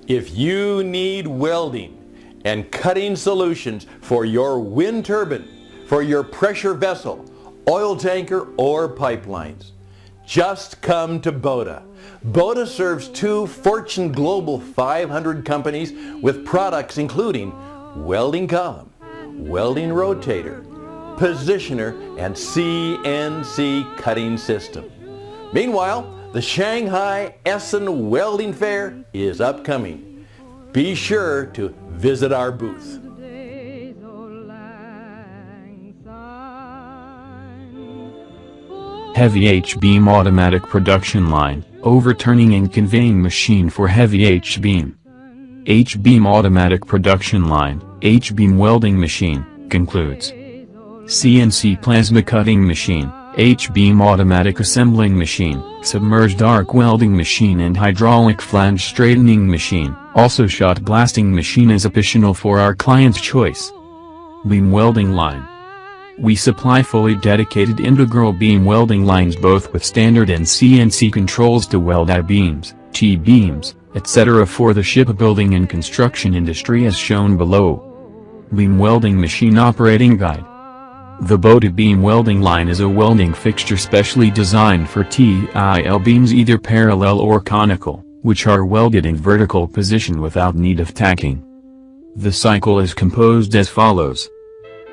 If you need welding and cutting solutions for your wind turbine, for your pressure vessel, oil tanker, or pipelines, just come to Boda. Boda serves 2 Fortune Global 500 companies with products including welding column, welding rotator, positioner, and CNC cutting system. Meanwhile, the Shanghai Essen Welding Fair is upcoming. Be sure to visit our booth. Heavy H-beam automatic production line, overturning and conveying machine for heavy H-beam. H-beam automatic production line, H-beam welding machine, concludes. CNC plasma cutting machine, H-beam automatic assembling machine, submerged arc welding machine and hydraulic flange straightening machine, also shot blasting machine is optional for our client's choice. Beam welding line. We supply fully dedicated integral beam welding lines both with standard and CNC controls to weld I-beams, T-beams, etc. for the shipbuilding and construction industry as shown below. Beam welding machine operating guide. The Boda beam welding line is a welding fixture specially designed for TIL beams either parallel or conical, which are welded in vertical position without need of tacking. The cycle is composed as follows.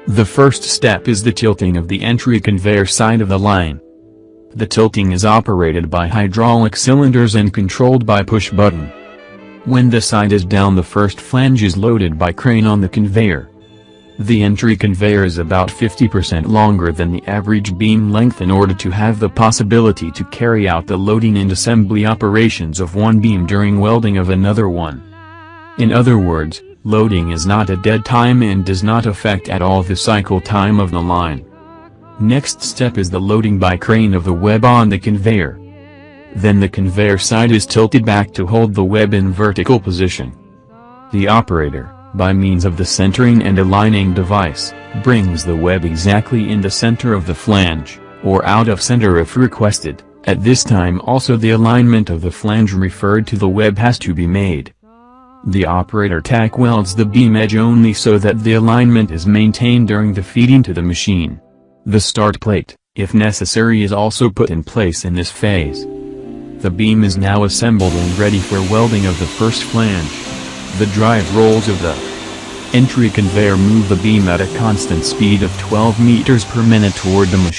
The first step is the tilting of the entry conveyor side of the line. The tilting is operated by hydraulic cylinders and controlled by push button. When the side is down, the first flange is loaded by crane on the conveyor. The entry conveyor is about 50% longer than the average beam length in order to have the possibility to carry out the loading and assembly operations of one beam during welding of another one. In other words, loading is not a dead time and does not affect at all the cycle time of the line. Next step is the loading by crane of the web on the conveyor. Then the conveyor side is tilted back to hold the web in vertical position. The operator, by means of the centering and aligning device, brings the web exactly in the center of the flange, or out of center if requested. At this time also the alignment of the flange referred to the web has to be made. The operator tack welds the beam edge only so that the alignment is maintained during the feeding to the machine. The start plate, if necessary, is also put in place in this phase. The beam is now assembled and ready for welding of the first flange. The drive rolls of the entry conveyor move the beam at a constant speed of 12 meters per minute toward the machine.